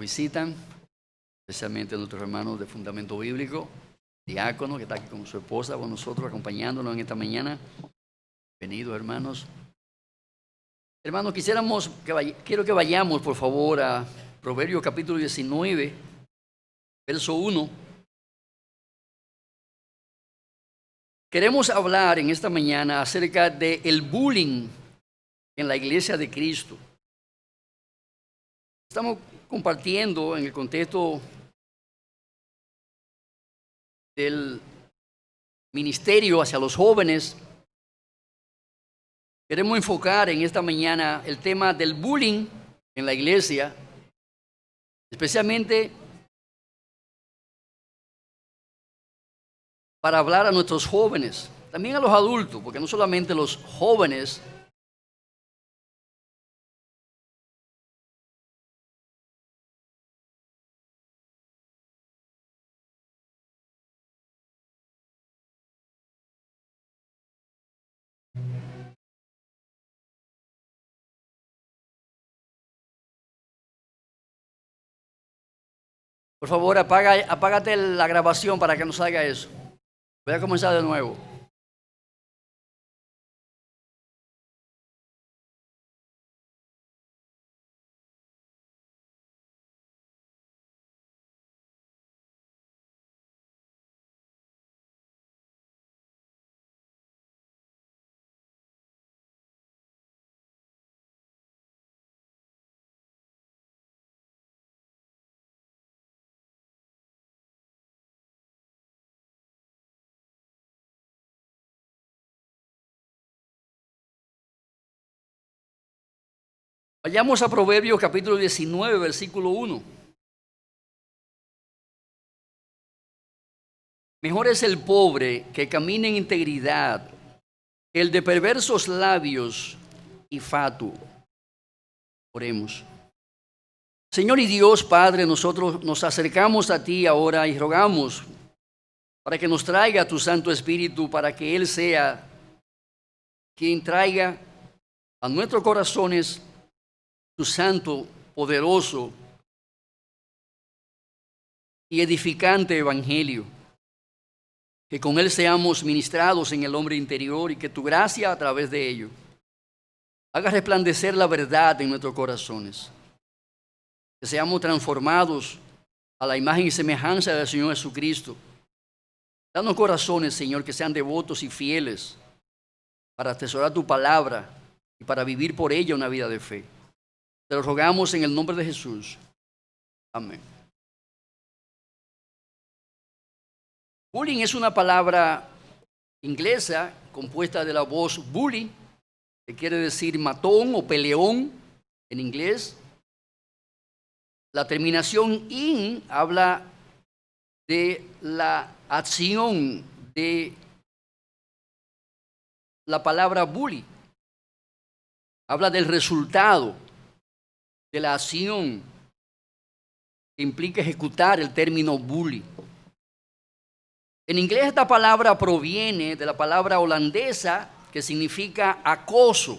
visitan, especialmente nuestros hermanos de Fundamento Bíblico, diácono que está aquí con su esposa, con nosotros, acompañándonos en esta mañana. Bienvenidos, hermanos. Hermanos, quiero que vayamos, por favor, a Proverbios capítulo 19, verso 1. Queremos hablar en esta mañana acerca del bullying en la iglesia de Cristo. Estamos compartiendo en el contexto del ministerio hacia los jóvenes. Queremos enfocar en esta mañana el tema del bullying en la iglesia, especialmente para hablar a nuestros jóvenes, también a los adultos, porque no solamente los jóvenes Por favor, apágate la grabación para que no salga eso. Voy a comenzar de nuevo. Vayamos a Proverbios capítulo 19, versículo 1. Mejor es el pobre que camina en integridad que el de perversos labios y fatuo. Oremos. Señor y Dios Padre, nosotros nos acercamos a ti ahora y rogamos para que nos traiga tu Santo Espíritu, para que Él sea quien traiga a nuestros corazones tu santo, poderoso y edificante evangelio. Que con él seamos ministrados en el hombre interior y que tu gracia a través de ello haga resplandecer la verdad en nuestros corazones. Que seamos transformados a la imagen y semejanza del Señor Jesucristo. Danos corazones, Señor, que sean devotos y fieles para atesorar tu palabra y para vivir por ella una vida de fe. Te lo rogamos en el nombre de Jesús. Amén. Bullying es una palabra inglesa compuesta de la voz bully, que quiere decir matón o peleón en inglés. La terminación in habla de la acción de la palabra bully. Habla del resultado de la acción que implica ejecutar el término bully. En inglés esta palabra proviene de la palabra holandesa que significa acoso,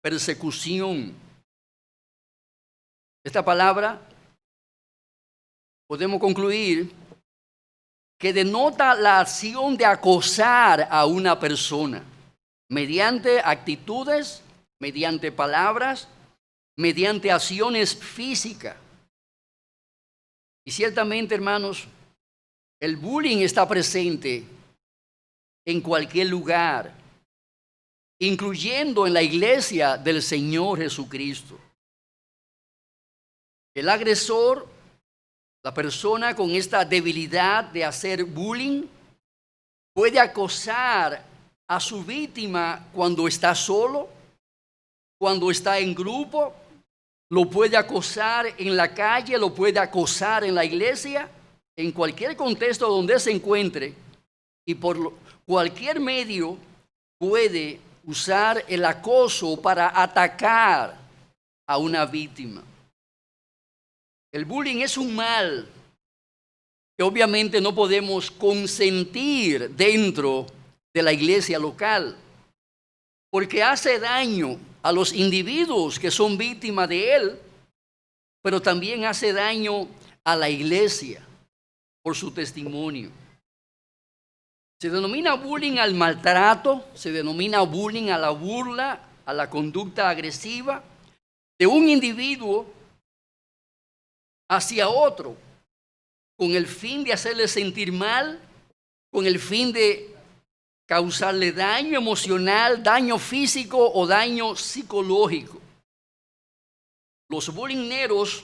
persecución. Esta palabra podemos concluir que denota la acción de acosar a una persona mediante actitudes, mediante palabras, mediante acciones físicas. Y ciertamente, hermanos, el bullying está presente en cualquier lugar, incluyendo en la iglesia del Señor Jesucristo. El agresor, la persona con esta debilidad de hacer bullying, puede acosar a su víctima cuando está solo, cuando está en grupo, lo puede acosar en la calle, lo puede acosar en la iglesia, en cualquier contexto donde se encuentre, y por cualquier medio puede usar el acoso para atacar a una víctima. El bullying es un mal que obviamente no podemos consentir dentro de la iglesia local, porque hace daño a los individuos que son víctimas de él pero también hace daño a la iglesia por su testimonio. Se denomina bullying al maltrato, se denomina bullying a la burla, a la conducta agresiva de un individuo hacia otro, con el fin de hacerle sentir mal, con el fin de causarle daño emocional, daño físico o daño psicológico. Los bullyingeros,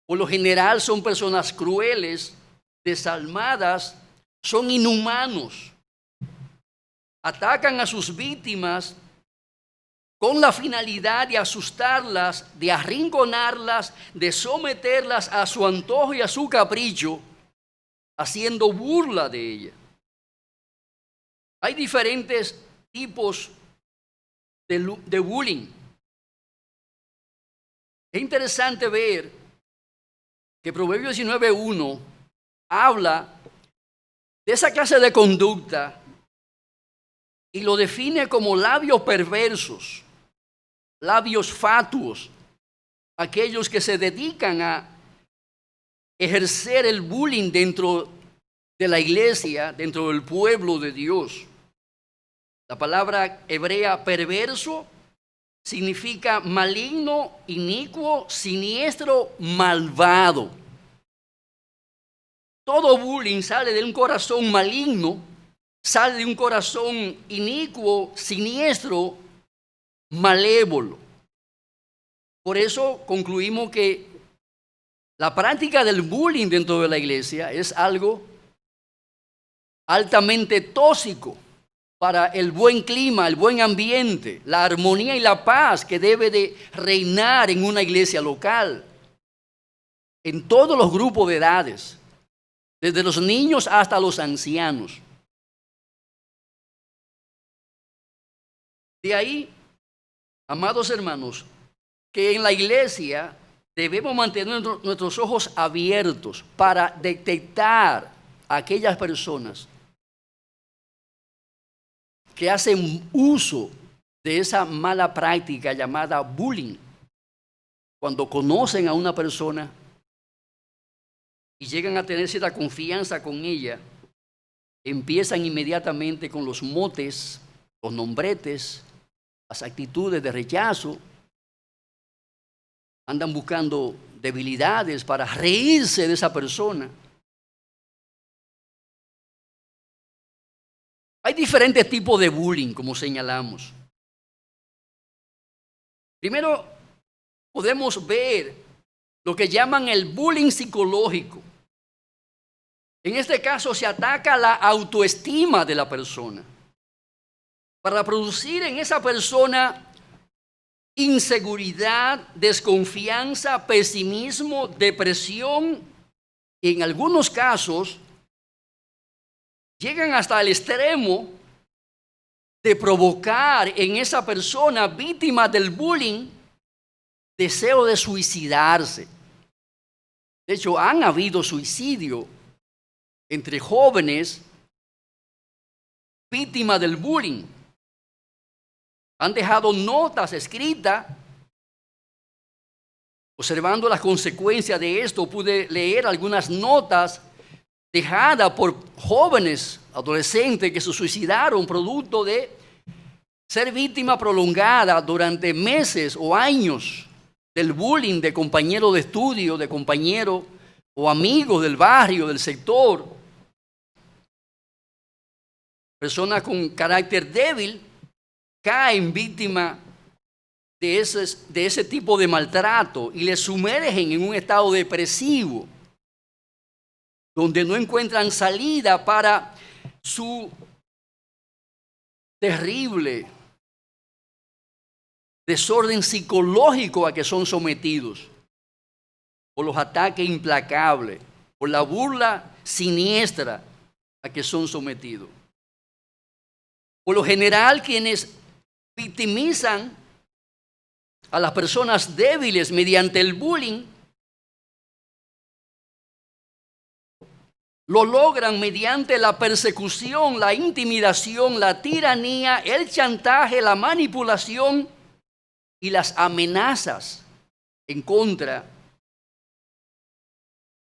por lo general, son personas crueles, desalmadas, son inhumanos. Atacan a sus víctimas con la finalidad de asustarlas, de arrinconarlas, de someterlas a su antojo y a su capricho, haciendo burla de ella. Hay diferentes tipos de bullying. Es interesante ver que Proverbios 19:1 habla de esa clase de conducta y lo define como labios perversos, labios fatuos, aquellos que se dedican a ejercer el bullying dentro de la iglesia, dentro del pueblo de Dios. La palabra hebrea perverso significa maligno, inicuo, siniestro, malvado. Todo bullying sale de un corazón maligno, sale de un corazón inicuo, siniestro, malévolo. Por eso concluimos que la práctica del bullying dentro de la iglesia es algo altamente tóxico para el buen clima, el buen ambiente, la armonía y la paz que debe de reinar en una iglesia local, en todos los grupos de edades, desde los niños hasta los ancianos. De ahí, amados hermanos, que en la iglesia debemos mantener nuestros ojos abiertos para detectar a aquellas personas que hacen uso de esa mala práctica llamada bullying. Cuando conocen a una persona y llegan a tener cierta confianza con ella, empiezan inmediatamente con los motes, los nombretes, las actitudes de rechazo. Andan buscando debilidades para reírse de esa persona. Hay diferentes tipos de bullying, como señalamos. Primero, podemos ver lo que llaman el bullying psicológico. En este caso, se ataca la autoestima de la persona para producir en esa persona inseguridad, desconfianza, pesimismo, depresión. Y en algunos casos llegan hasta el extremo de provocar en esa persona víctima del bullying deseo de suicidarse. De hecho, han habido suicidio entre jóvenes víctimas del bullying. Han dejado notas escritas. Observando las consecuencias de esto, pude leer algunas notas dejadas por jóvenes, adolescentes que se suicidaron producto de ser víctima prolongada durante meses o años del bullying de compañeros de estudio, de compañeros o amigos del barrio, del sector. Personas con carácter débil caen víctimas de ese tipo de maltrato y les sumergen en un estado depresivo, donde no encuentran salida para su terrible desorden psicológico a que son sometidos, por los ataques implacables, por la burla siniestra a que son sometidos. Por lo general, quienes victimizan a las personas débiles mediante el bullying lo logran mediante la persecución, la intimidación, la tiranía, el chantaje, la manipulación y las amenazas en contra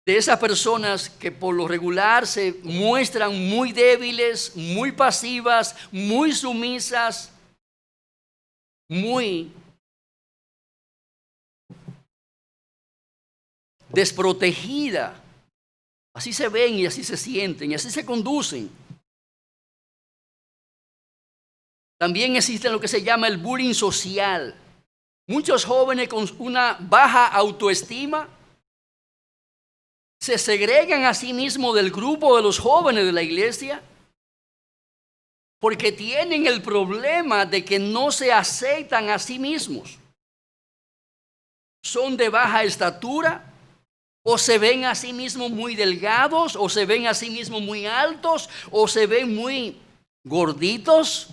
de esas personas que por lo regular se muestran muy débiles, muy pasivas, muy sumisas, muy desprotegidas. Así se ven y así se sienten y así se conducen. También existe lo que se llama el bullying social. Muchos jóvenes con una baja autoestima se segregan a sí mismos del grupo de los jóvenes de la iglesia porque tienen el problema de que no se aceptan a sí mismos. Son de baja estatura, o se ven a sí mismos muy delgados, o se ven a sí mismos muy altos, o se ven muy gorditos.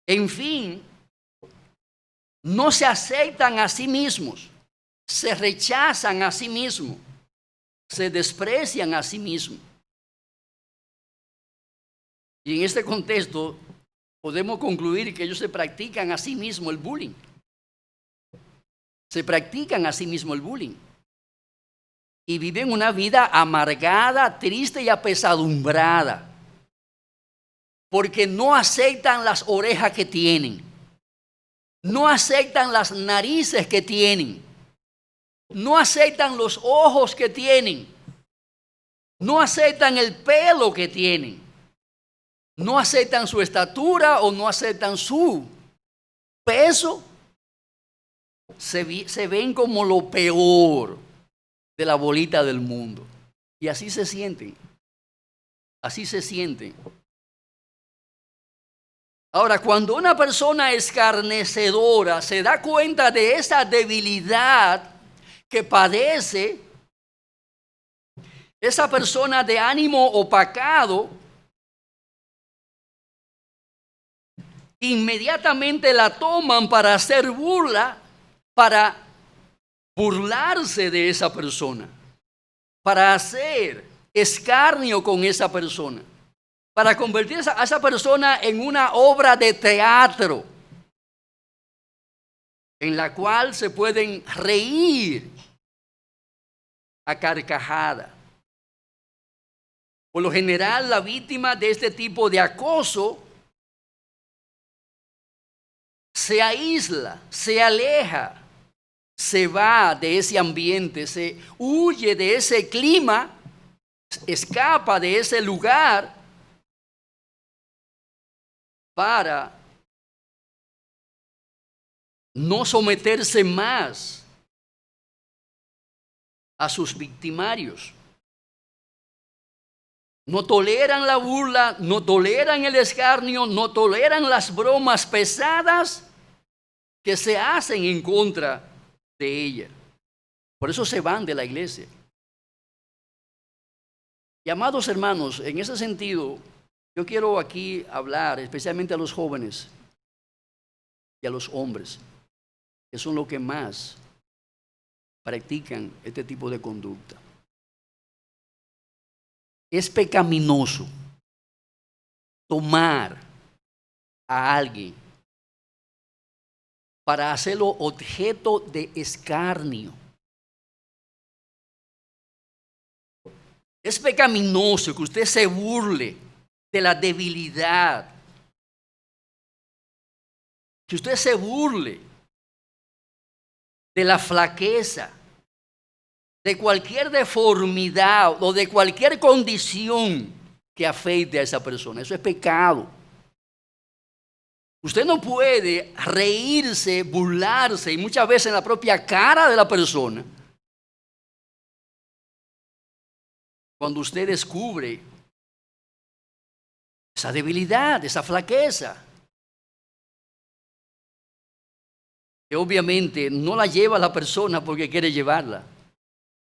En fin, no se aceptan a sí mismos, se rechazan a sí mismos, se desprecian a sí mismos. Y en este contexto podemos concluir que ellos se practican a sí mismos el bullying. Se practican a sí mismos el bullying. Y viven una vida amargada, triste y apesadumbrada. Porque no aceptan las orejas que tienen. No aceptan las narices que tienen. No aceptan los ojos que tienen. No aceptan el pelo que tienen. No aceptan su estatura o no aceptan su peso. Se ven como lo peor de la bolita del mundo. Y así se sienten. Así se sienten. Ahora, cuando una persona escarnecedora se da cuenta de esa debilidad que padece, esa persona de ánimo opacado, inmediatamente la toman para hacer burla, para burlarse de esa persona, para hacer escarnio con esa persona, para convertir a esa persona en una obra de teatro en la cual se pueden reír a carcajada. Por lo general, la víctima de este tipo de acoso se aísla, se aleja, se va de ese ambiente, se huye de ese clima, escapa de ese lugar para no someterse más a sus victimarios. No toleran la burla, no toleran el escarnio, no toleran las bromas pesadas que se hacen en contra de ella. Por eso se van de la iglesia. Y amados hermanos, en ese sentido, yo quiero aquí hablar especialmente a los jóvenes y a los hombres, que son los que más practican este tipo de conducta. Es pecaminoso tomar a alguien para hacerlo objeto de escarnio. Es pecaminoso que usted se burle de la debilidad, que usted se burle de la flaqueza, de cualquier deformidad o de cualquier condición que afecte a esa persona. Eso es pecado. Usted no puede reírse, burlarse y muchas veces en la propia cara de la persona cuando usted descubre esa debilidad, esa flaqueza, que obviamente no la lleva la persona porque quiere llevarla,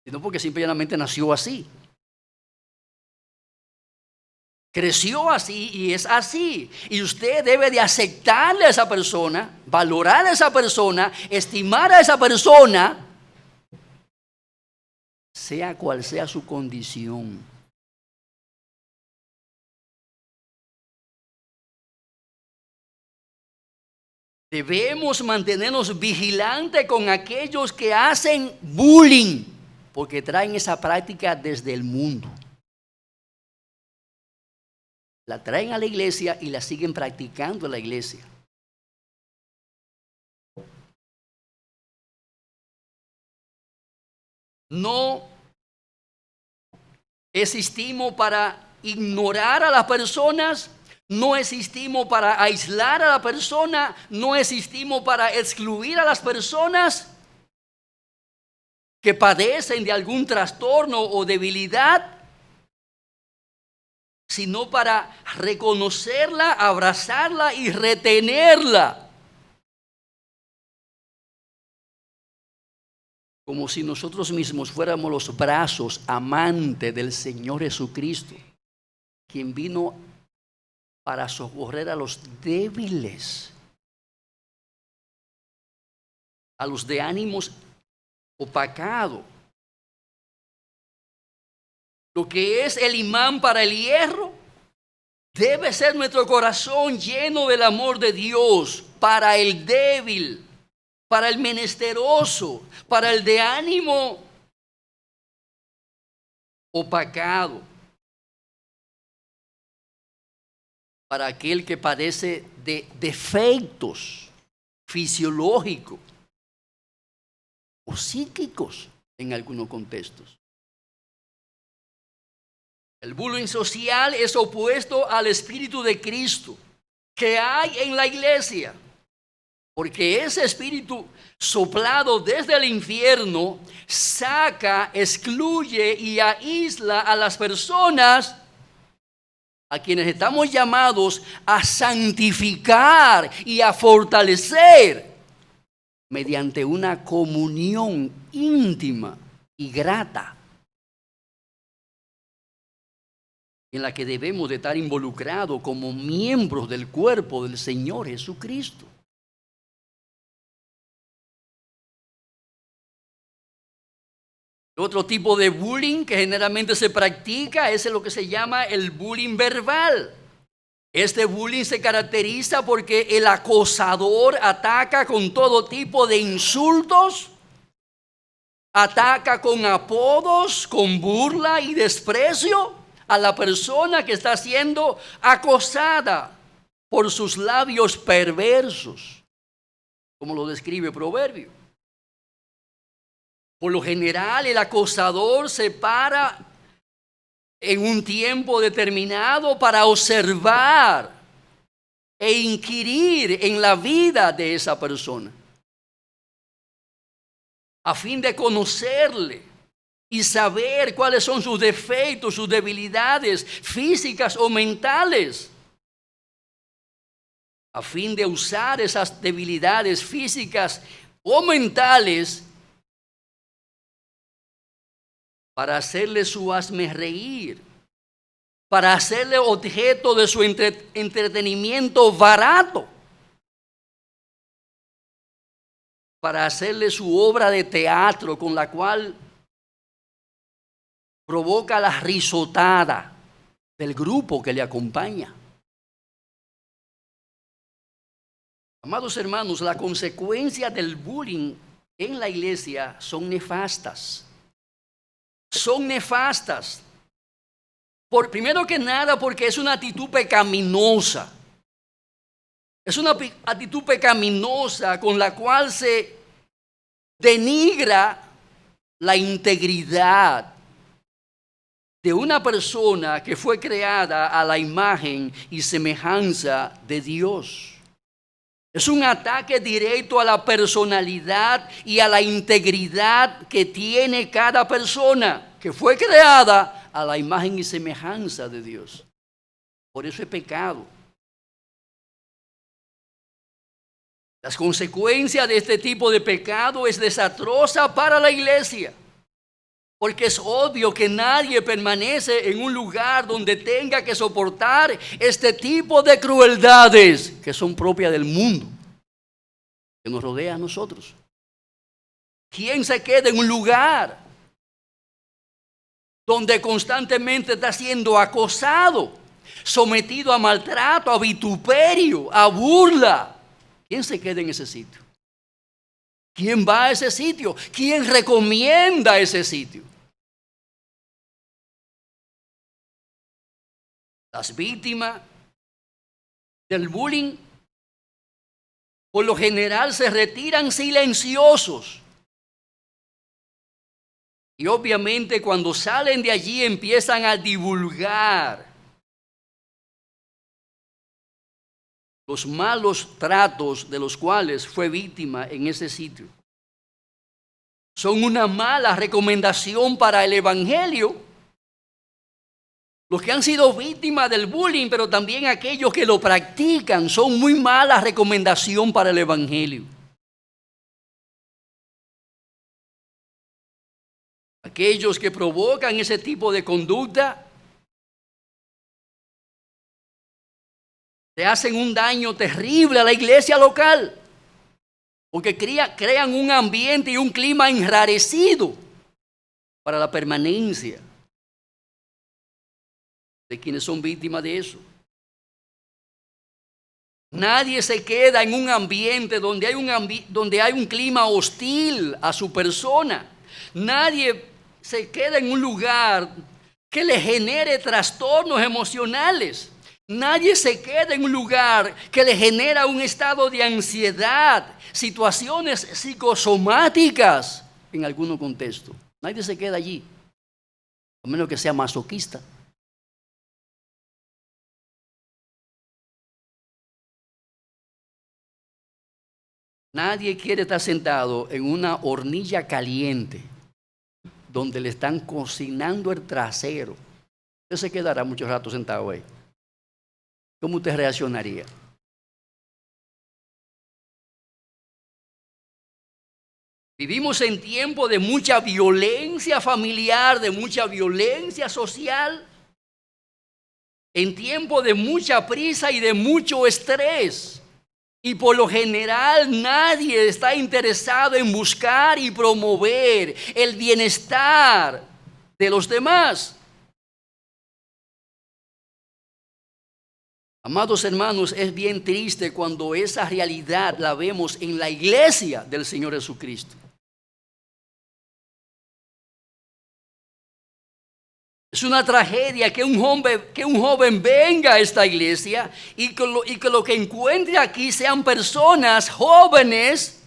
sino porque simplemente nació así. Creció así y es así. Y usted debe de aceptarle a esa persona, valorar a esa persona, estimar a esa persona, sea cual sea su condición. Debemos mantenernos vigilantes con aquellos que hacen bullying porque traen esa práctica desde el mundo. La traen a la iglesia y la siguen practicando en la iglesia. No existimos para ignorar a las personas, no existimos para aislar a la persona, no existimos para excluir a las personas que padecen de algún trastorno o debilidad, sino para reconocerla, abrazarla y retenerla. Como si nosotros mismos fuéramos los brazos amantes del Señor Jesucristo, quien vino para socorrer a los débiles, a los de ánimos opacados. Lo que es el imán para el hierro, debe ser nuestro corazón lleno del amor de Dios para el débil, para el menesteroso, para el de ánimo opacado, para aquel que padece de defectos fisiológicos o psíquicos en algunos contextos. El bullying social es opuesto al espíritu de Cristo que hay en la iglesia, porque ese espíritu soplado desde el infierno saca, excluye y aísla a las personas a quienes estamos llamados a santificar y a fortalecer mediante una comunión íntima y grata, en la que debemos de estar involucrados como miembros del cuerpo del Señor Jesucristo. Otro tipo de bullying que generalmente se practica es lo que se llama el bullying verbal. Este bullying se caracteriza porque el acosador ataca con todo tipo de insultos, ataca con apodos, con burla y desprecio a la persona que está siendo acosada por sus labios perversos, como lo describe Proverbio. Por lo general, el acosador se para en un tiempo determinado para observar e inquirir en la vida de esa persona, a fin de conocerle y saber cuáles son sus defectos, sus debilidades físicas o mentales, a fin de usar esas debilidades físicas o mentales para hacerle su hazmerreír, para hacerle objeto de su entretenimiento barato, para hacerle su obra de teatro con la cual provoca la risotada del grupo que le acompaña. Amados hermanos, las consecuencias del bullying en la iglesia son nefastas. Son nefastas. Primero que nada, porque es una actitud pecaminosa. Es una actitud pecaminosa con la cual se denigra la integridad de una persona que fue creada a la imagen y semejanza de Dios. Es un ataque directo a la personalidad y a la integridad que tiene cada persona que fue creada a la imagen y semejanza de Dios. Por eso es pecado. Las consecuencias de este tipo de pecado es desastrosa para la iglesia. Porque es obvio que nadie permanece en un lugar donde tenga que soportar este tipo de crueldades que son propias del mundo que nos rodea a nosotros. ¿Quién se queda en un lugar donde constantemente está siendo acosado, sometido a maltrato, a vituperio, a burla? ¿Quién se queda en ese sitio? ¿Quién va a ese sitio? ¿Quién recomienda ese sitio? Las víctimas del bullying por lo general se retiran silenciosos. Y obviamente cuando salen de allí empiezan a divulgar los malos tratos de los cuales fue víctima en ese sitio. Son una mala recomendación para el evangelio. Los que han sido víctimas del bullying, pero también aquellos que lo practican, son muy mala recomendación para el evangelio. Aquellos que provocan ese tipo de conducta le hacen un daño terrible a la iglesia local, porque crean un ambiente y un clima enrarecido para la permanencia de quienes son víctimas de eso. Nadie se queda en un ambiente donde hay un clima hostil a su persona. Nadie se queda en un lugar que le genere trastornos emocionales. Nadie se queda en un lugar que le genera un estado de ansiedad, situaciones psicosomáticas en algunos contextos. Nadie se queda allí, a menos que sea masoquista. Nadie quiere estar sentado en una hornilla caliente donde le están cocinando el trasero. Usted se quedará mucho rato sentado ahí. ¿Cómo usted reaccionaría? Vivimos en tiempos de mucha violencia familiar, de mucha violencia social, en tiempos de mucha prisa y de mucho estrés. Y por lo general nadie está interesado en buscar y promover el bienestar de los demás. Amados hermanos, es bien triste cuando esa realidad la vemos en la iglesia del Señor Jesucristo. Es una tragedia que un joven venga a esta iglesia y que lo que encuentre aquí sean personas jóvenes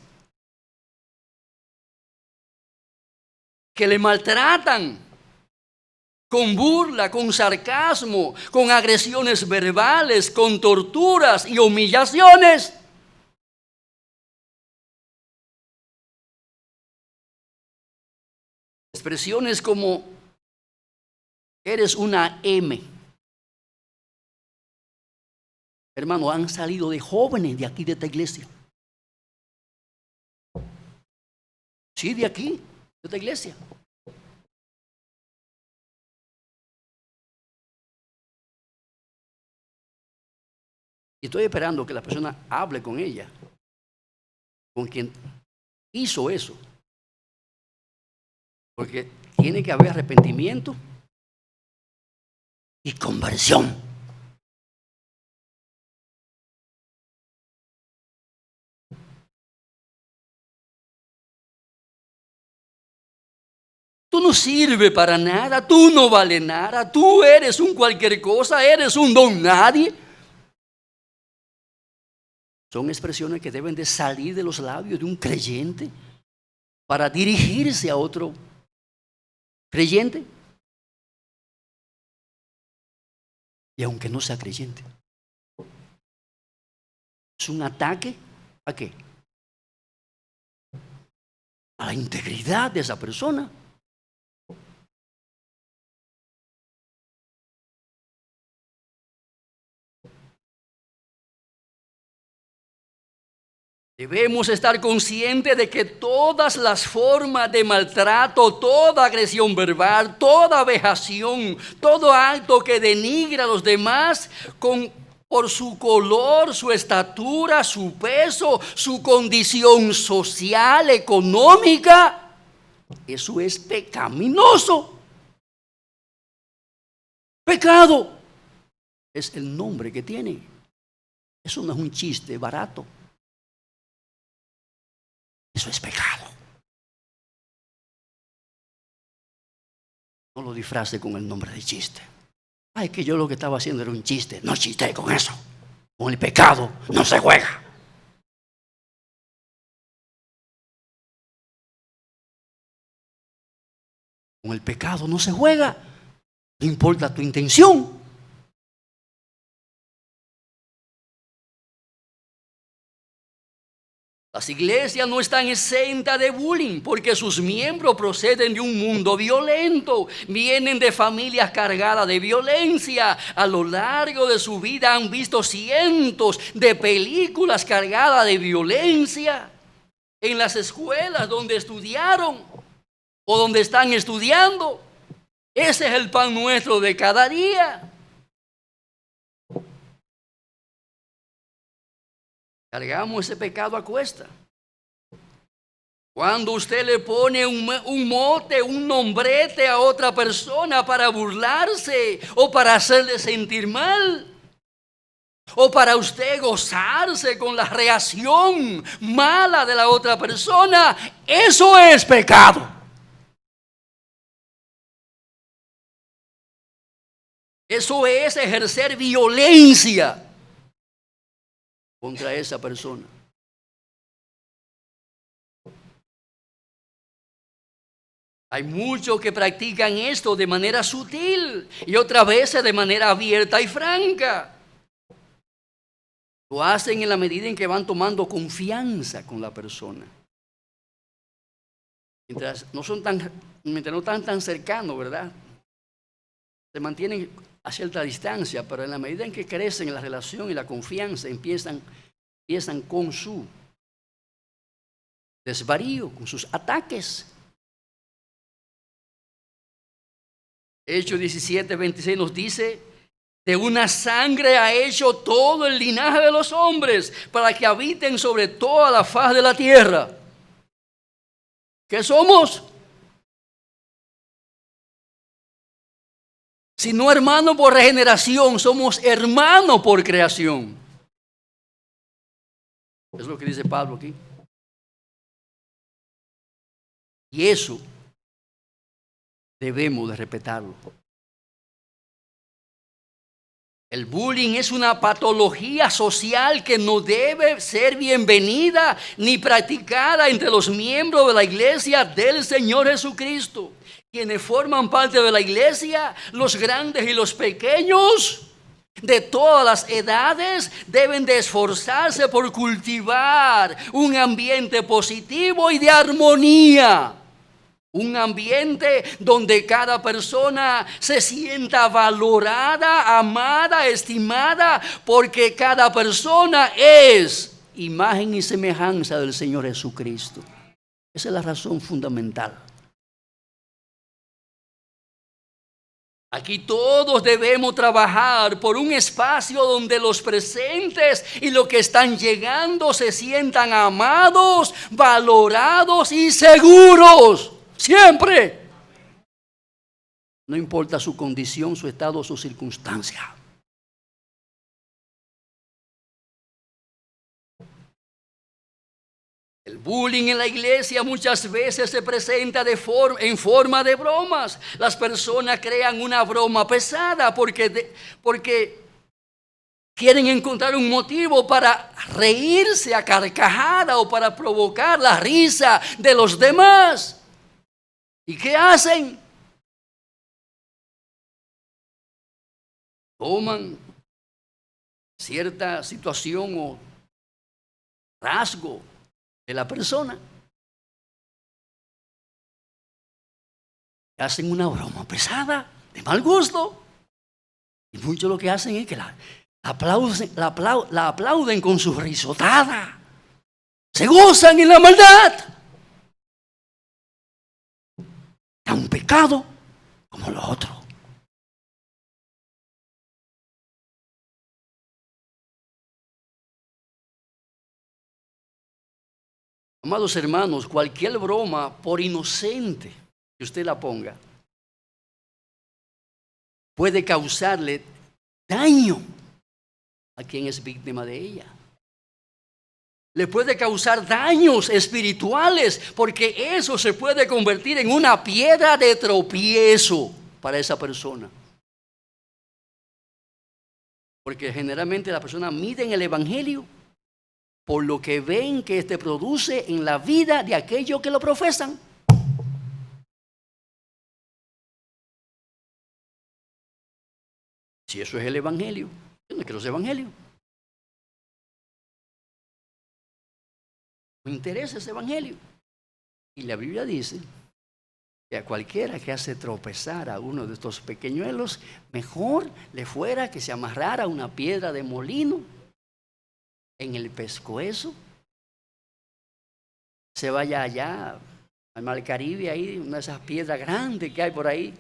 que le maltratan con burla, con sarcasmo, con agresiones verbales, con torturas y humillaciones. Expresiones como eres una M. Hermano, han salido de jóvenes de aquí, de esta iglesia. Sí, de aquí, de esta iglesia. Y estoy esperando que la persona hable con ella, con quien hizo eso. Porque tiene que haber arrepentimiento y conversión. Tú no sirves para nada, tú no vales nada, tú eres un cualquier cosa, eres un don nadie. Son expresiones que deben de salir de los labios de un creyente para dirigirse a otro creyente. Y aunque no sea creyente. Es un ataque ¿a qué? A la integridad de esa persona. Debemos estar conscientes de que todas las formas de maltrato, toda agresión verbal, toda vejación, todo acto que denigra a los demás por su color, su estatura, su peso, su condición social, económica, eso es pecaminoso. Pecado es el nombre que tiene. Eso no es un chiste barato. Eso es pecado. No lo disfrace con el nombre de chiste. Ay, que yo lo que estaba haciendo era un chiste. No chiste con eso. Con el pecado no se juega. Con el pecado no se juega. No importa tu intención. Las iglesias no están exentas de bullying porque sus miembros proceden de un mundo violento, vienen de familias cargadas de violencia. A lo largo de su vida han visto cientos de películas cargadas de violencia. En las escuelas donde estudiaron o donde están estudiando, ese es el pan nuestro de cada día. Cargamos ese pecado a cuesta. Cuando usted le pone un mote, un nombrete a otra persona para burlarse o para hacerle sentir mal, o para usted gozarse con la reacción mala de la otra persona, eso es pecado. Eso es ejercer violencia contra esa persona. Hay muchos que practican esto de manera sutil y otras veces de manera abierta y franca. Lo hacen en la medida en que van tomando confianza con la persona. Mientras no están tan cercanos, ¿verdad? Se mantienen a cierta distancia, pero en la medida en que crecen la relación y la confianza, empiezan con su desvarío, con sus ataques. Hechos 17:26 nos dice: de una sangre ha hecho todo el linaje de los hombres para que habiten sobre toda la faz de la tierra. ¿Qué somos? Si no hermanos por regeneración, somos hermanos por creación. Es lo que dice Pablo aquí. Y eso debemos de respetarlo. El bullying es una patología social que no debe ser bienvenida ni practicada entre los miembros de la iglesia del Señor Jesucristo. Quienes forman parte de la iglesia, los grandes y los pequeños, de todas las edades, deben de esforzarse por cultivar un ambiente positivo y de armonía. Un ambiente donde cada persona se sienta valorada, amada, estimada, porque cada persona es imagen y semejanza del Señor Jesucristo. Esa es la razón fundamental. Aquí todos debemos trabajar por un espacio donde los presentes y los que están llegando se sientan amados, valorados y seguros. Siempre. No importa su condición, su estado o su circunstancia. El bullying en la iglesia muchas veces se presenta en forma de bromas. Las personas crean una broma pesada porque quieren encontrar un motivo para reírse a carcajada o para provocar la risa de los demás. ¿Y qué hacen? Toman cierta situación o rasgo de la persona, hacen una broma pesada, de mal gusto, y muchos lo que hacen es que la aplauden con su risotada, se gozan en la maldad, tan pecado como lo otro. Amados hermanos, cualquier broma, por inocente que usted la ponga, puede causarle daño a quien es víctima de ella. le puede causar daños espirituales, porque eso se puede convertir en una piedra de tropiezo para esa persona. Porque generalmente las personas miden el evangelio por lo que ven que éste produce en la vida de aquellos que lo profesan. Si eso es el evangelio, yo no quiero ese evangelio. Me interesa ese evangelio. Y la Biblia dice que a cualquiera que hace tropezar a uno de estos pequeñuelos, mejor le fuera que se amarrara una piedra de molino en el pescuezo, se vaya allá al Mar Caribe, ahí, una de esas piedras grandes que hay por ahí,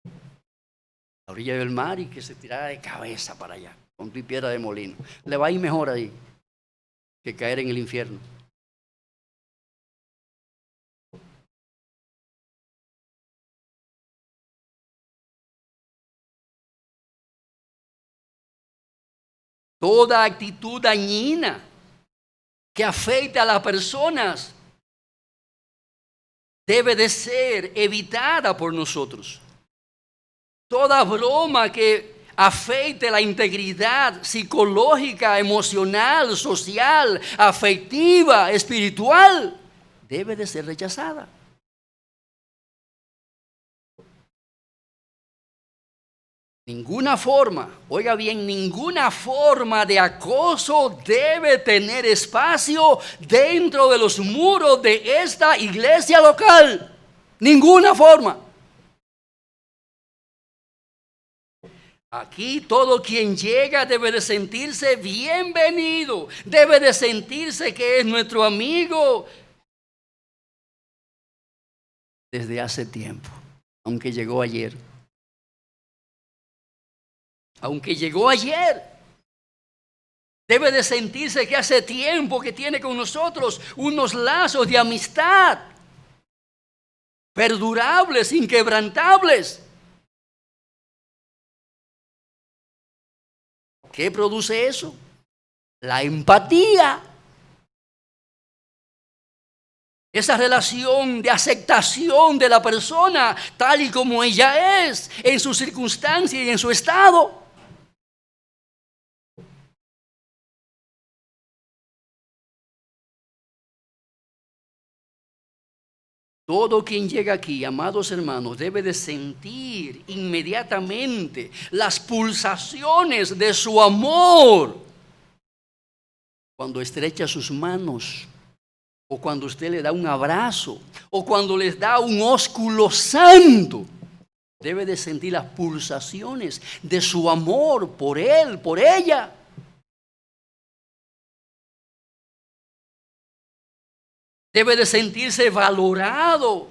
a la orilla del mar, y que se tirara de cabeza para allá, con tu piedra de molino. Le va a ir mejor ahí que caer en el infierno. Toda actitud dañina que afecte a las personas debe de ser evitada por nosotros. Toda broma que afecte la integridad psicológica, emocional, social, afectiva, espiritual, debe de ser rechazada. Ninguna forma, oiga bien, ninguna forma de acoso debe tener espacio dentro de los muros de esta iglesia local. Ninguna forma. Aquí todo quien llega debe de sentirse bienvenido, debe de sentirse que es nuestro amigo desde hace tiempo, aunque llegó ayer. Aunque llegó ayer, debe de sentirse que hace tiempo que tiene con nosotros unos lazos de amistad perdurables, inquebrantables. ¿Qué produce eso? La empatía. Esa relación de aceptación de la persona tal y como ella es, en su circunstancia y en su estado. Todo quien llega aquí, amados hermanos, debe de sentir inmediatamente las pulsaciones de su amor cuando estrecha sus manos, o cuando usted le da un abrazo, o cuando les da un ósculo santo. Debe de sentir las pulsaciones de su amor por él, por ella. Debe de sentirse valorado.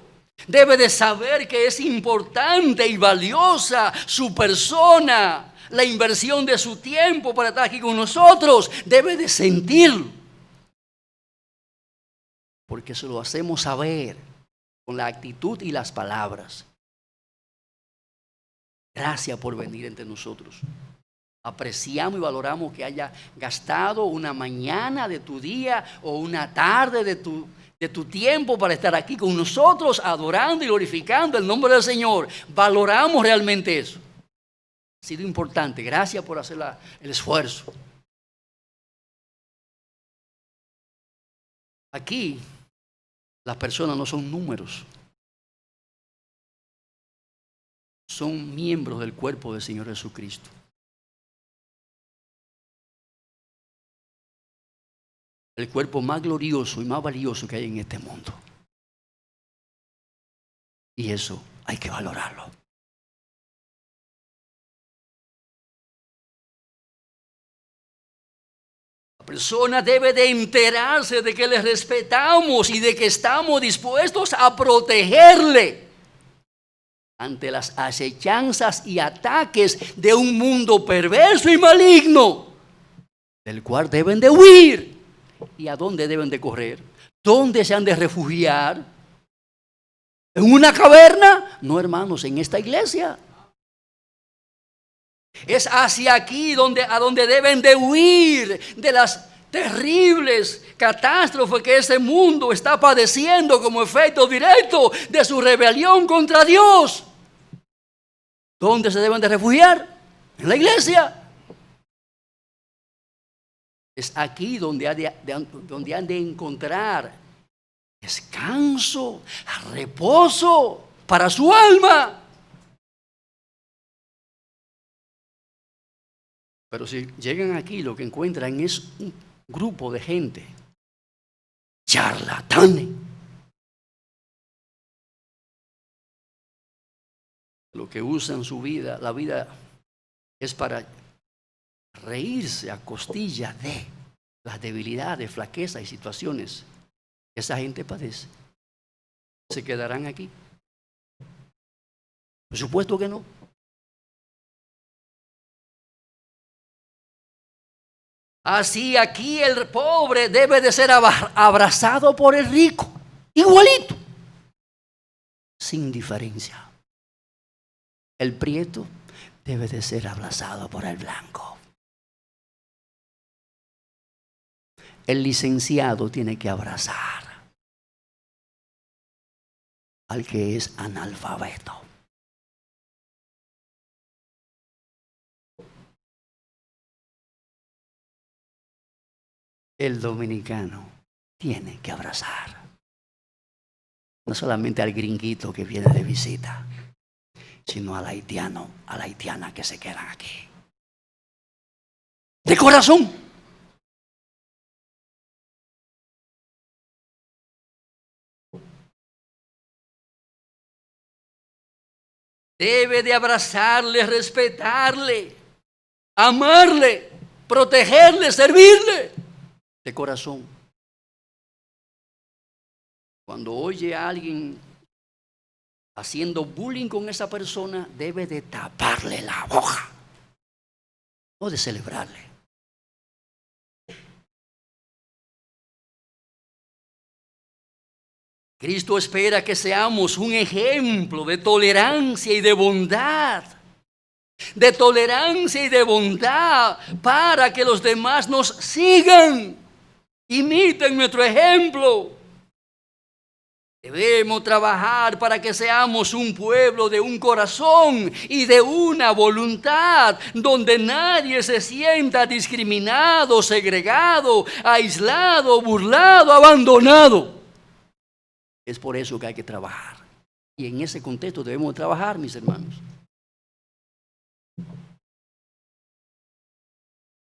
Debe de saber que es importante y valiosa su persona, la inversión de su tiempo para estar aquí con nosotros. Debe de sentirlo. Porque se lo hacemos saber con la actitud y las palabras. Gracias por venir entre nosotros. Apreciamos y valoramos que haya gastado una mañana de tu día o una tarde de tu tiempo para estar aquí con nosotros, adorando y glorificando el nombre del Señor. Valoramos realmente eso. Ha sido importante. Gracias por hacer el esfuerzo. Aquí las personas no son números. Son miembros del cuerpo del Señor Jesucristo. El cuerpo más glorioso y más valioso que hay en este mundo. Y eso hay que valorarlo. La persona debe de enterarse de que le respetamos y de que estamos dispuestos a protegerle ante las acechanzas y ataques de un mundo perverso y maligno, del cual deben de huir. ¿Y a dónde deben de correr? ¿Dónde se han de refugiar? ¿En una caverna? No, hermanos, en esta iglesia. Es hacia aquí a donde deben de huir de las terribles catástrofes que ese mundo está padeciendo como efecto directo de su rebelión contra Dios. ¿Dónde se deben de refugiar? En la iglesia. Es aquí donde han de encontrar descanso, reposo para su alma. Pero si llegan aquí, lo que encuentran es un grupo de gente charlatanes. Lo que usan su vida, la vida es para reírse a costilla de las debilidades, flaquezas y situaciones que esa gente padece. ¿Se quedarán aquí? Por supuesto que no. Así aquí el pobre debe de ser abrazado por el rico, igualito, sin diferencia. El prieto debe de ser abrazado por el blanco. El licenciado tiene que abrazar al que es analfabeto. El dominicano tiene que abrazar no solamente al gringuito que viene de visita, sino al haitiano, a la haitiana que se quedan aquí. De corazón. Debe de abrazarle, respetarle, amarle, protegerle, servirle. De corazón. Cuando oye a alguien haciendo bullying con esa persona, debe de taparle la boca o de celebrarle. Cristo espera que seamos un ejemplo de tolerancia y de bondad. De tolerancia y de bondad para que los demás nos sigan. Imiten nuestro ejemplo. Debemos trabajar para que seamos un pueblo de un corazón y de una voluntad, donde nadie se sienta discriminado, segregado, aislado, burlado, abandonado. Es por eso que hay que trabajar. Y en ese contexto debemos trabajar, mis hermanos.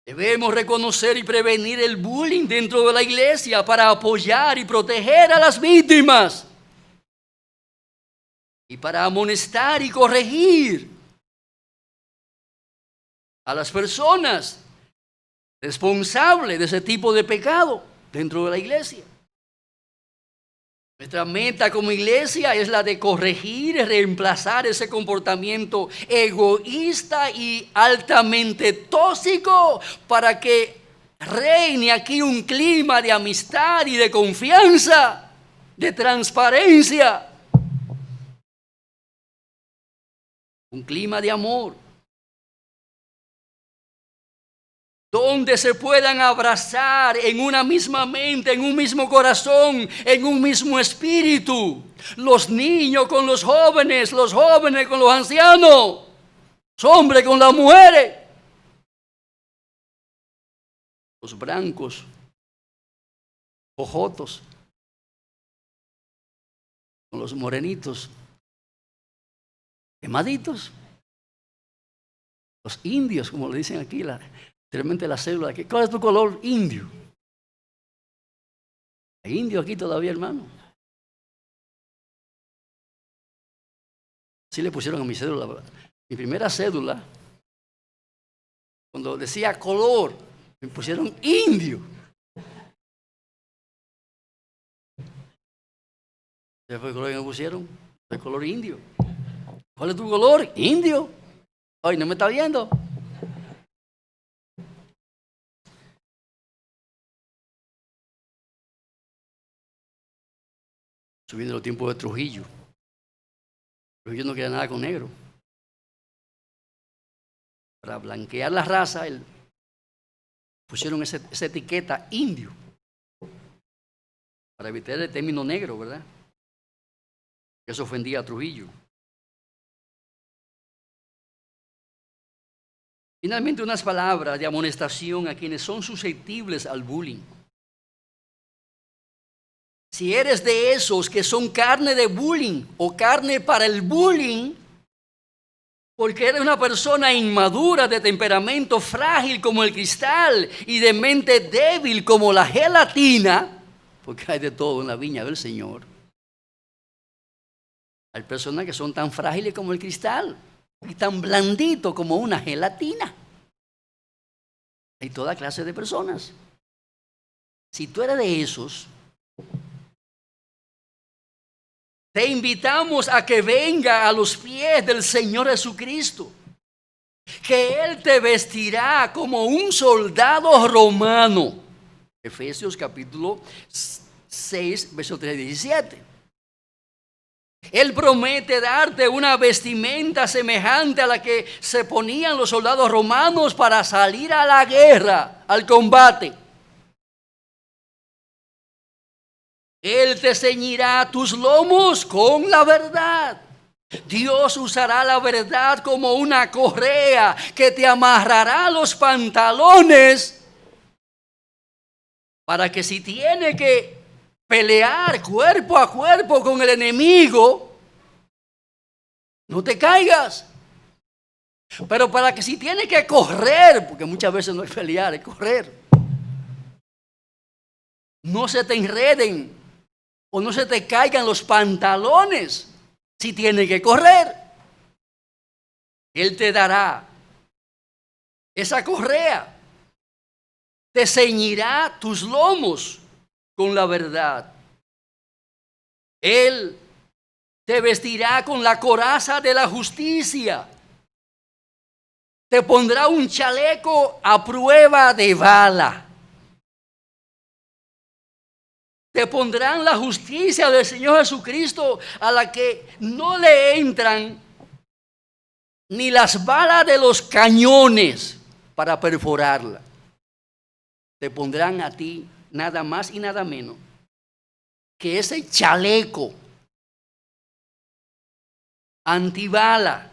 Debemos reconocer y prevenir el bullying dentro de la iglesia para apoyar y proteger a las víctimas. Y para amonestar y corregir a las personas responsables de ese tipo de pecado dentro de la iglesia. Nuestra meta como iglesia es la de corregir y reemplazar ese comportamiento egoísta y altamente tóxico para que reine aquí un clima de amistad y de confianza, de transparencia. Un clima de amor. Donde se puedan abrazar en una misma mente, en un mismo corazón, en un mismo espíritu. Los niños con los jóvenes con los ancianos, los hombres con las mujeres, los blancos, ojotos, con los morenitos, quemaditos, los indios, como le dicen aquí, realmente la célula. ¿Cuál es tu color? Indio. ¿Hay indio aquí todavía, hermano? Sí le pusieron a mi cédula. Mi primera cédula, cuando decía color, me pusieron indio. ¿Ese fue el color que me pusieron? El color indio. ¿Cuál es tu color? Indio. Ay, ¿no me está viendo? Subiendo los tiempos de Trujillo. Trujillo no quería nada con negro. Para blanquear la raza, él Pusieron esa etiqueta indio para evitar el término negro, ¿verdad? Eso ofendía a Trujillo. Finalmente, unas palabras de amonestación a quienes son susceptibles al bullying. Si eres de esos que son carne de bullying o carne para el bullying, porque eres una persona inmadura, de temperamento frágil como el cristal y de mente débil como la gelatina, porque hay de todo en la viña del Señor. Hay personas que son tan frágiles como el cristal y tan blanditos como una gelatina. Hay toda clase de personas. Si tú eres de esos, te invitamos a que venga a los pies del Señor Jesucristo, que Él te vestirá como un soldado romano. Efesios capítulo 6, verso 3 y 17. Él promete darte una vestimenta semejante a la que se ponían los soldados romanos para salir a la guerra, al combate. Él te ceñirá tus lomos con la verdad. Dios usará la verdad como una correa que te amarrará los pantalones para que si tiene que pelear cuerpo a cuerpo con el enemigo, no te caigas. Pero para que si tiene que correr, porque muchas veces no es pelear, es correr, no se te enreden o no se te caigan los pantalones si tiene que correr. Él te dará esa correa, te ceñirá tus lomos con la verdad. Él te vestirá con la coraza de la justicia. Te pondrá un chaleco a prueba de bala. Te pondrán la justicia del Señor Jesucristo, a la que no le entran ni las balas de los cañones para perforarla. Te pondrán a ti nada más y nada menos que ese chaleco antibala.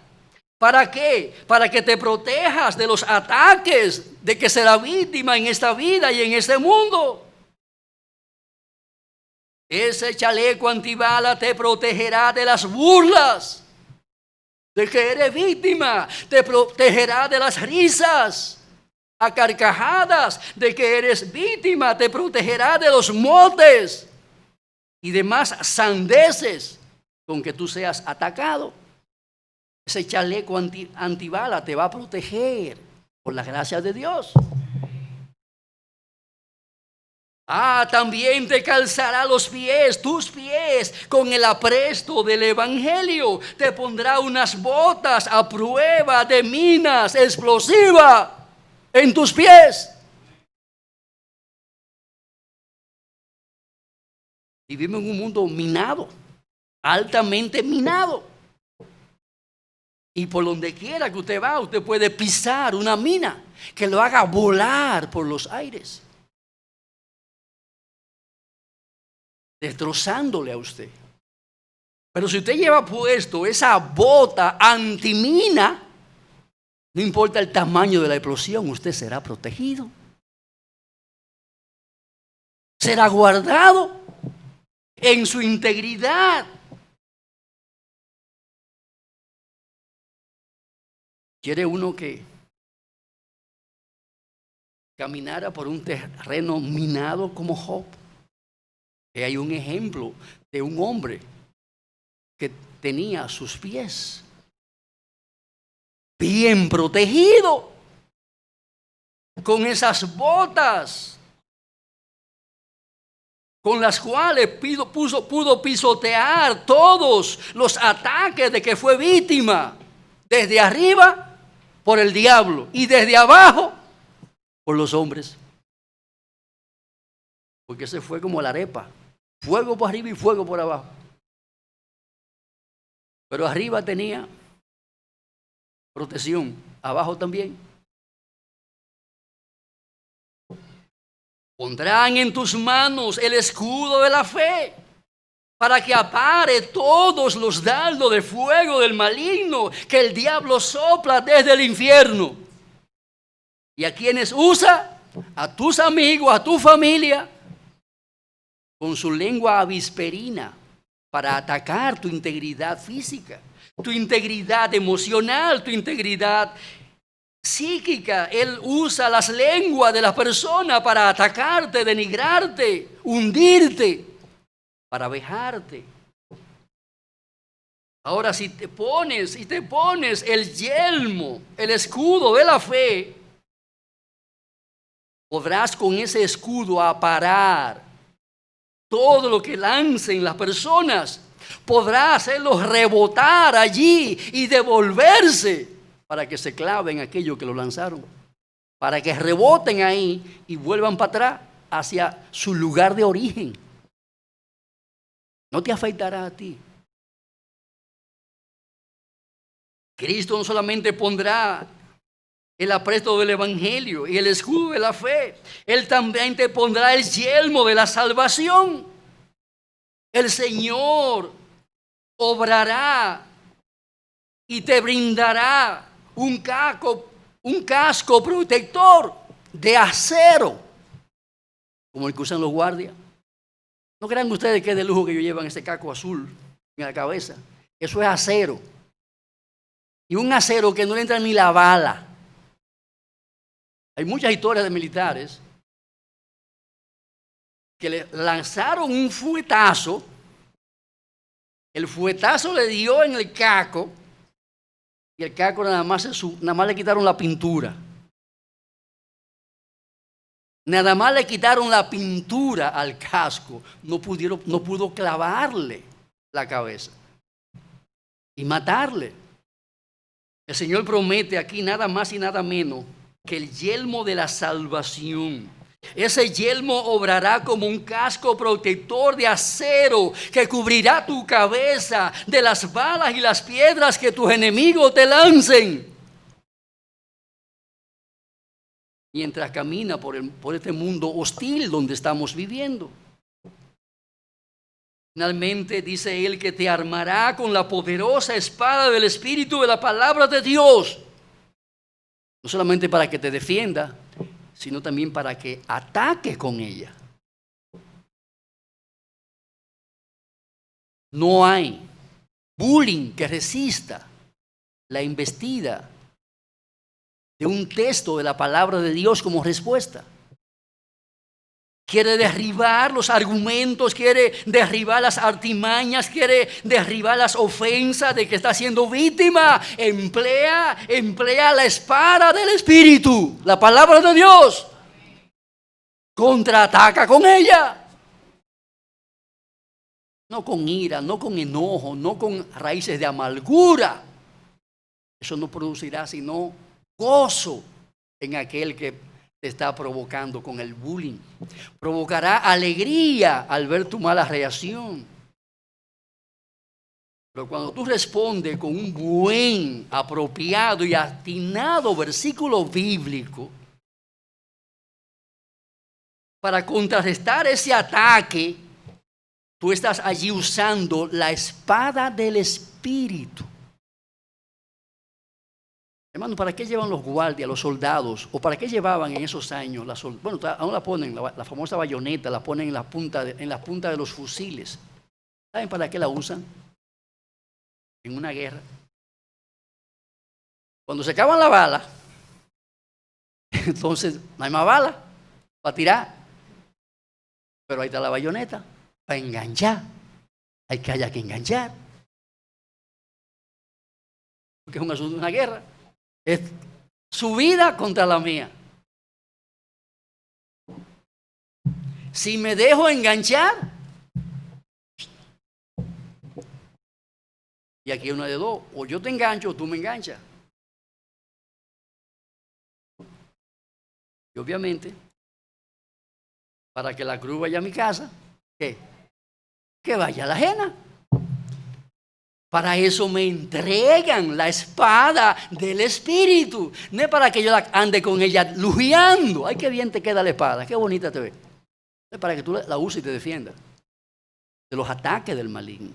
¿Para qué? Para que te protejas de los ataques de que será víctima en esta vida y en este mundo. Ese chaleco antibala te protegerá de las burlas, de que eres víctima, te protegerá de las risas a carcajadas, de que eres víctima, te protegerá de los motes y demás sandeces con que tú seas atacado. Ese chaleco antibala te va a proteger por la gracia de Dios. También te calzará los pies, tus pies, con el apresto del evangelio. Te pondrá unas botas a prueba de minas explosivas en tus pies. Vivimos en un mundo minado, altamente minado. Y por donde quiera que usted va, usted puede pisar una mina que lo haga volar por los aires, destrozándole a usted. Pero si usted lleva puesto esa bota antimina, no importa el tamaño de la explosión, usted será protegido. Será guardado en su integridad. ¿Quiere uno que caminara por un terreno minado como Job? Que hay un ejemplo de un hombre que tenía sus pies bien protegidos con esas botas con las cuales pudo pisotear todos los ataques de que fue víctima, desde arriba por el diablo y desde abajo por los hombres. Porque ese fue como la arepa, fuego por arriba y fuego por abajo. Pero arriba tenía protección, abajo también. Pondrán en tus manos el escudo de la fe, para que apare todos los dardos de fuego del maligno que el diablo sopla desde el infierno. ¿Y a quienes usa? A tus amigos, a tu familia, con su lengua avisperina, para atacar tu integridad física, tu integridad emocional, tu integridad psíquica. Él usa las lenguas de la persona para atacarte, denigrarte, hundirte, para vejarte. Ahora, si te pones el yelmo, el escudo de la fe, podrás con ese escudo aparar todo lo que lancen las personas. Podrás hacerlos rebotar allí y devolverse para que se claven aquello que lo lanzaron, para que reboten ahí y vuelvan para atrás hacia su lugar de origen. No te afectará a ti. Cristo no solamente pondrá el apresto del evangelio y el escudo de la fe, Él también te pondrá el yelmo de la salvación. El Señor obrará y te brindará un casco protector de acero, como el que usan los guardias. No crean ustedes que es de lujo que ellos llevan ese casco azul en la cabeza. Eso es acero. Y un acero que no le entra ni la bala. Hay muchas historias de militares que le lanzaron un fuetazo. El fuetazo le dio en el casco y el casco nada más le quitaron la pintura. Nada más le quitaron la pintura al casco. No pudo clavarle la cabeza y matarle. El Señor promete aquí nada más y nada menos que el yelmo de la salvación. Ese yelmo obrará como un casco protector de acero que cubrirá tu cabeza de las balas y las piedras que tus enemigos te lancen. Mientras camina por este mundo hostil donde estamos viviendo. Finalmente dice Él que te armará con la poderosa espada del Espíritu de la palabra de Dios. No solamente para que te defienda, sino también para que ataque con ella. No hay bullying que resista la embestida de un texto de la palabra de Dios como respuesta. Quiere derribar los argumentos, quiere derribar las artimañas, quiere derribar las ofensas de que está siendo víctima. Emplea la espada del Espíritu, la palabra de Dios. Contraataca con ella. No con ira, no con enojo, no con raíces de amargura. Eso no producirá sino gozo en aquel que te está provocando con el bullying. Provocará alegría al ver tu mala reacción. Pero cuando tú respondes con un buen, apropiado y atinado versículo bíblico para contrarrestar ese ataque, tú estás allí usando la espada del Espíritu. Hermano, ¿para qué llevan los guardias, los soldados? ¿O para qué llevaban en esos años? Bueno, aún la ponen, la famosa bayoneta, la ponen en la punta de los fusiles. ¿Saben para qué la usan? En una guerra. Cuando se acaban la bala, entonces no hay más bala para tirar. Pero ahí está la bayoneta, para enganchar. Haya que enganchar. Porque es un asunto de una guerra. Es su vida contra la mía. Si me dejo enganchar, y aquí hay una de dos, o yo te engancho o tú me enganchas. Y obviamente, para que la cruz vaya a mi casa, ¿qué? Que vaya a la ajena. Para eso me entregan la espada del Espíritu. No es para que yo ande con ella lujeando. Ay, qué bien te queda la espada, qué bonita te ve. Es para que tú la uses y te defiendas de los ataques del maligno.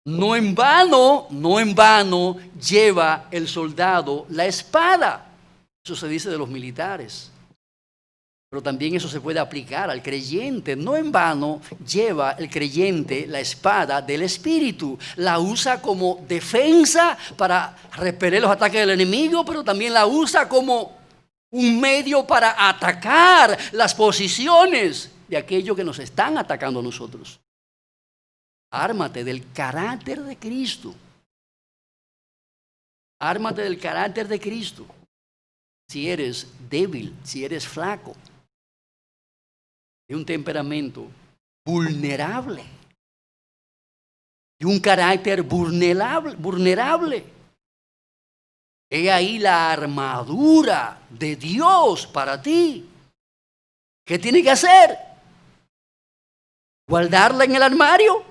No en vano lleva el soldado la espada. Eso se dice de los militares. Pero también eso se puede aplicar al creyente. No en vano lleva el creyente la espada del Espíritu. La usa como defensa para repeler los ataques del enemigo, pero también la usa como un medio para atacar las posiciones de aquellos que nos están atacando a nosotros. Ármate del carácter de Cristo. Ármate del carácter de Cristo. Si eres débil, si eres flaco, de un temperamento vulnerable, de un carácter vulnerable. He ahí la armadura de Dios para ti. ¿Qué tiene que hacer? ¿Guardarla en el armario?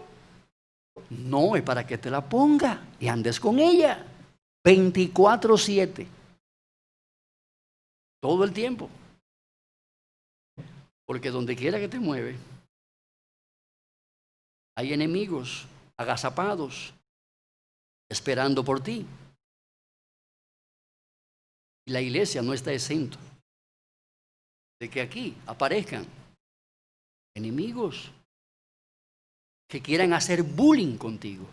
No, es para que te la ponga y andes con ella 24/7. Todo el tiempo. Porque donde quiera que te mueve, hay enemigos agazapados esperando por ti. Y la iglesia no está exento de que aquí aparezcan enemigos que quieran hacer bullying contigo.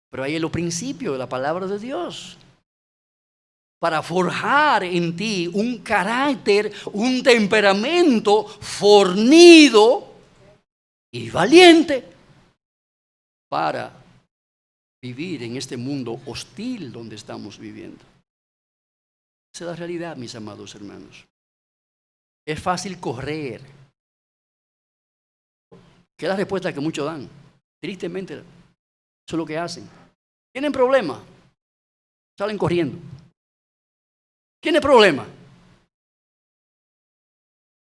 Pero ahí es lo principio de la palabra de Dios. Para forjar en ti un carácter, un temperamento fornido y valiente para vivir en este mundo hostil donde estamos viviendo. Esa es la realidad, mis amados hermanos. Es fácil correr, que es la respuesta que muchos dan. Tristemente, eso es lo que hacen. Tienen problemas, salen corriendo. ¿Tiene problema? ¿Qué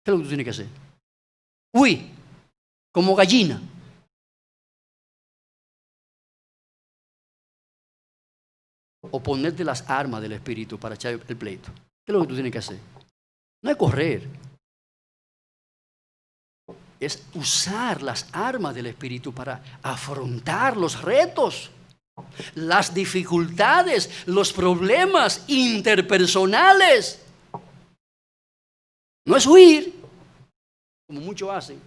es lo que tú tienes que hacer? Uy, como gallina. O ponerte las armas del Espíritu para echar el pleito. ¿Qué es lo que tú tienes que hacer? No es correr. Es usar las armas del Espíritu para afrontar los retos, las dificultades, los problemas interpersonales. No es huir, como muchos hacen.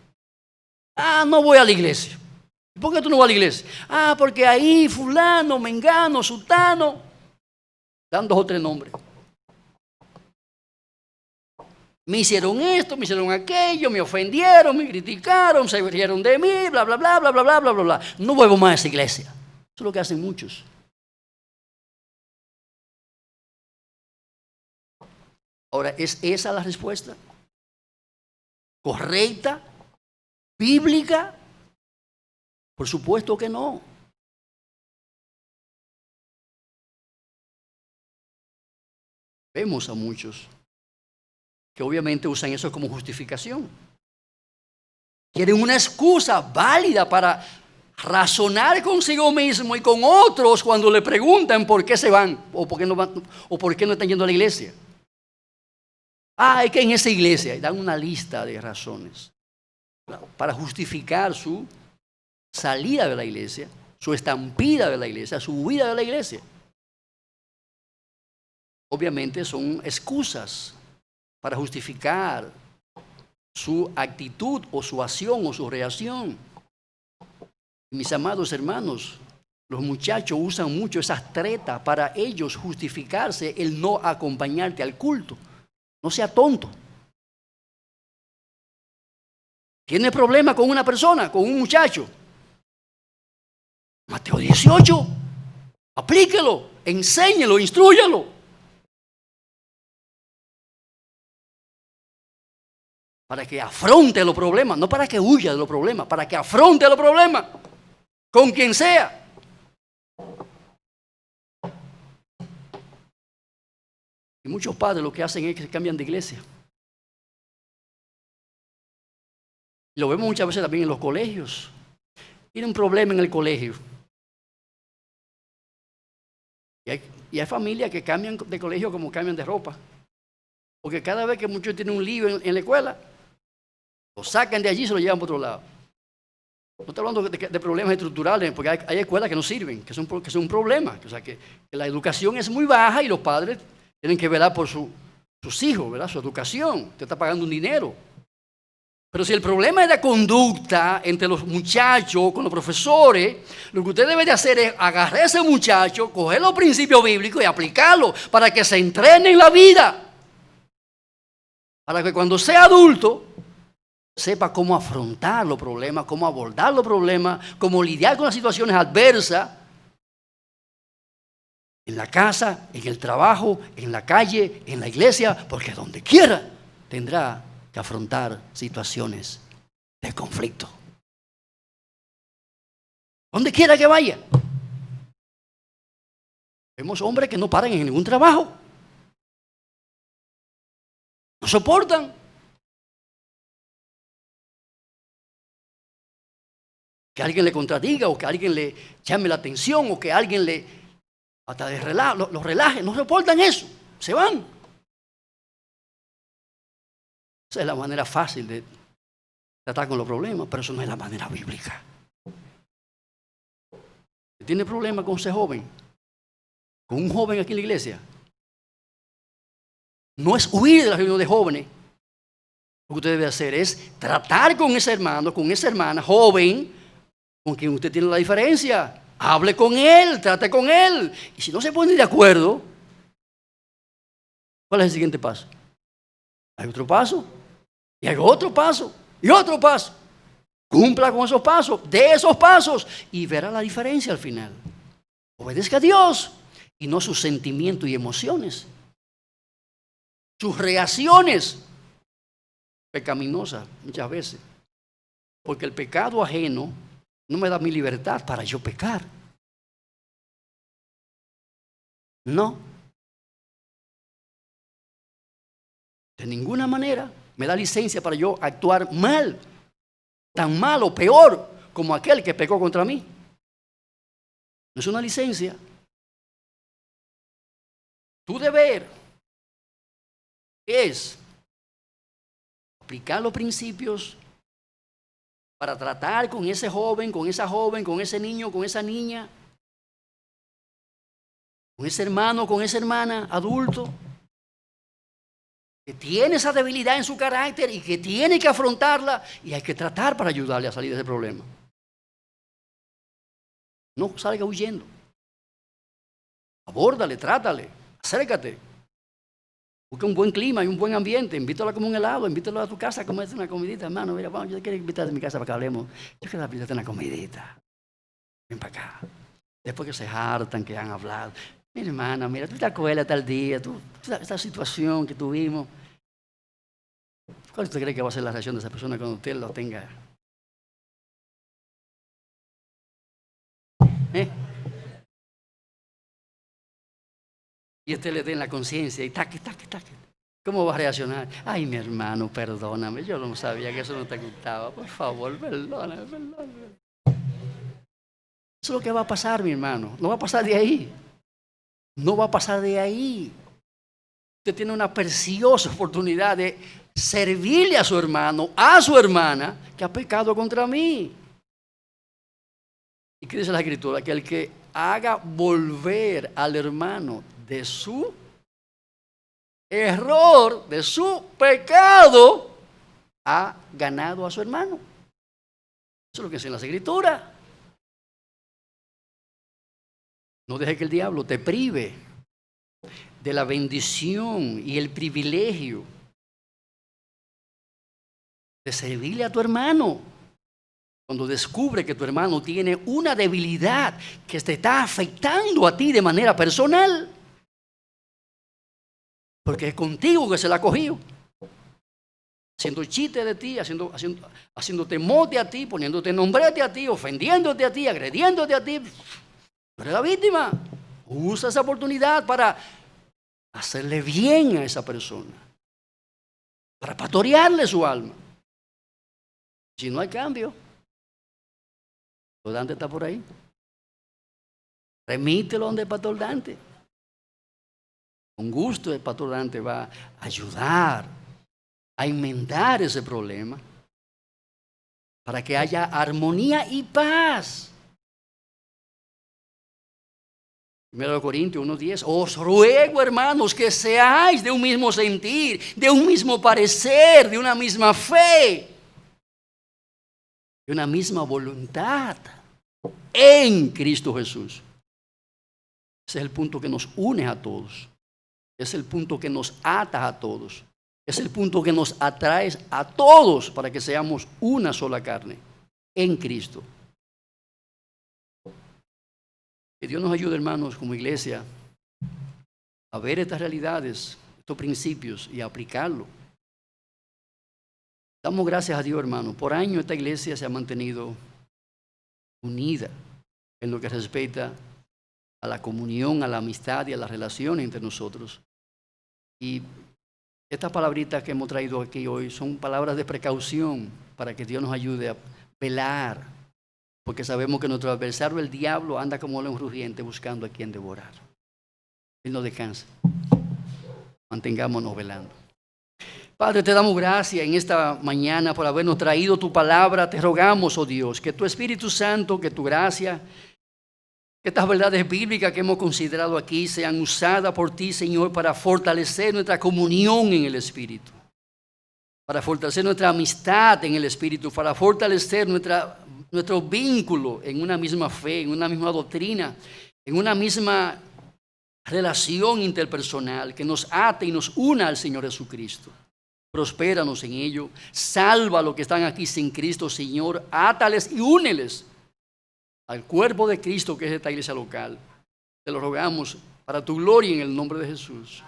No voy a la iglesia. ¿Por qué tú no vas a la iglesia? Porque ahí fulano, mengano, sutano, dan 2 o 3 nombres. Me hicieron esto, me hicieron aquello, me ofendieron, me criticaron, se rieron de mí, bla, bla, bla, bla, bla, bla, bla, bla, bla. No vuelvo más a esa iglesia. Eso es lo que hacen muchos. Ahora, ¿es esa la respuesta correcta, bíblica? Por supuesto que no. Vemos a muchos que obviamente usan eso como justificación. Quieren una excusa válida para razonar consigo mismo y con otros cuando le preguntan por qué se van o por qué no están yendo a la iglesia. Es que en esa iglesia dan una lista de razones para justificar su salida de la iglesia, su estampida de la iglesia, su huida de la iglesia. Obviamente son excusas para justificar su actitud o su acción o su reacción. Mis amados hermanos, los muchachos usan mucho esas tretas para ellos justificarse el no acompañarte al culto. No sea tonto. ¿Tiene problema con una persona, con un muchacho? Mateo 18. Aplíquelo, enséñelo, instrúyalo. Para que afronte los problemas, no para que huya de los problemas, para que afronte los problemas con quien sea. Y muchos padres lo que hacen es que se cambian de iglesia. Lo vemos muchas veces también en los colegios. Tiene un problema en el colegio. Y hay familias que cambian de colegio como cambian de ropa. Porque cada vez que muchos tienen un lío en la escuela, lo sacan de allí y se lo llevan para otro lado. No estoy hablando de problemas estructurales, porque hay escuelas que no sirven, que son un problema. O sea, que la educación es muy baja y los padres tienen que velar por sus hijos, ¿verdad? Su educación. Usted está pagando un dinero. Pero si el problema es de conducta entre los muchachos, con los profesores, lo que usted debe de hacer es agarrar a ese muchacho, coger los principios bíblicos y aplicarlos para que se entrene en la vida. Para que cuando sea adulto, sepa cómo afrontar los problemas, cómo abordar los problemas, cómo lidiar con las situaciones adversas. En la casa, en el trabajo, en la calle, en la iglesia, porque donde quiera tendrá que afrontar situaciones de conflicto. Donde quiera que vaya. Vemos hombres que no paran en ningún trabajo. No soportan. Que alguien le contradiga o que alguien le llame la atención o que alguien le hasta los relaje. No soportan eso. Se van. Esa es la manera fácil de tratar con los problemas, pero eso no es la manera bíblica. ¿Tiene problema con ese joven? ¿Con un joven aquí en la iglesia? No es huir de la reunión de jóvenes. Lo que usted debe hacer es tratar con ese hermano, con esa hermana joven, con quien usted tiene la diferencia. Hable con él, trate con él. Y si no se ponen de acuerdo, ¿cuál es el siguiente paso? Hay otro paso, y hay otro paso, y otro paso. Cumpla con esos pasos, de esos pasos, y verá la diferencia al final. Obedezca a Dios, y no sus sentimientos y emociones. Sus reacciones pecaminosas muchas veces. Porque el pecado ajeno no me da mi libertad para yo pecar. No. De ninguna manera me da licencia para yo actuar mal, tan mal o peor como aquel que pecó contra mí. No es una licencia. Tu deber es aplicar los principios para tratar con ese joven, con esa joven, con ese niño, con esa niña, con ese hermano, con esa hermana, adulto, que tiene esa debilidad en su carácter y que tiene que afrontarla y hay que tratar para ayudarle a salir de ese problema. No salga huyendo. Abórdale, trátale, acércate. Busca un buen clima y un buen ambiente. Invítalo a comer un helado, invítalo a tu casa a comerse una comidita. Hermano, mira, vamos, yo te quiero invitar a mi casa para que hablemos. Yo quiero invitarte a una comidita. Ven para acá. Después que se hartan, que han hablado. Mira, hermana, mira, tú te acuerdas tal día, esta situación que tuvimos. ¿Cuál usted cree que va a ser la reacción de esa persona cuando usted lo tenga? Y usted le dé en la conciencia y taque. ¿Cómo va a reaccionar? Ay, mi hermano, perdóname, yo no sabía que eso no te gustaba. Por favor, perdóname. Eso es lo que va a pasar, mi hermano. No va a pasar de ahí. No va a pasar de ahí. Usted tiene una preciosa oportunidad de servirle a su hermano, a su hermana, que ha pecado contra mí. ¿Y qué dice la Escritura? Que el que haga volver al hermano de su error, de su pecado, ha ganado a su hermano. Eso es lo que dice en la Escritura. No deje que el diablo te prive de la bendición y el privilegio de servirle a tu hermano. Cuando descubre que tu hermano tiene una debilidad que te está afectando a ti de manera personal. Porque es contigo que se la ha cogido. Haciendo chiste de ti, haciéndote mote a ti, poniéndote nombrete a ti, ofendiéndote a ti, agrediéndote a ti. Tú eres la víctima. Usa esa oportunidad para hacerle bien a esa persona. Para pastorearle su alma. Si no hay cambio, el pastor Dante está por ahí. Remítelo donde el pastor Dante. Con gusto el pastor Dante va a ayudar a enmendar ese problema para que haya armonía y paz. 1 Corintios 1:10, os ruego, hermanos, que seáis de un mismo sentir, de un mismo parecer, de una misma fe, de una misma voluntad en Cristo Jesús. Ese es el punto que nos une a todos. Es el punto que nos ata a todos. Es el punto que nos atrae a todos para que seamos una sola carne en Cristo. Que Dios nos ayude, hermanos, como iglesia, a ver estas realidades, estos principios y a aplicarlo. Damos gracias a Dios, hermano. Por años esta iglesia se ha mantenido unida en lo que respecta a la comunión, a la amistad y a las relaciones entre nosotros. Y estas palabritas que hemos traído aquí hoy son palabras de precaución para que Dios nos ayude a velar, porque sabemos que nuestro adversario, el diablo, anda como león rugiente buscando a quien devorar. Él no descansa. Mantengámonos velando. Padre, te damos gracias en esta mañana por habernos traído tu palabra. Te rogamos, oh Dios, que tu Espíritu Santo, que tu gracia, que estas verdades bíblicas que hemos considerado aquí sean usadas por ti, Señor, para fortalecer nuestra comunión en el Espíritu, para fortalecer nuestra amistad en el Espíritu, para fortalecer nuestro vínculo en una misma fe, en una misma doctrina, en una misma relación interpersonal que nos ate y nos una al Señor Jesucristo. Prospéranos en ello, salva a los que están aquí sin Cristo, Señor, átales y úneles al cuerpo de Cristo, que es esta iglesia local. Te lo rogamos para tu gloria en el nombre de Jesús.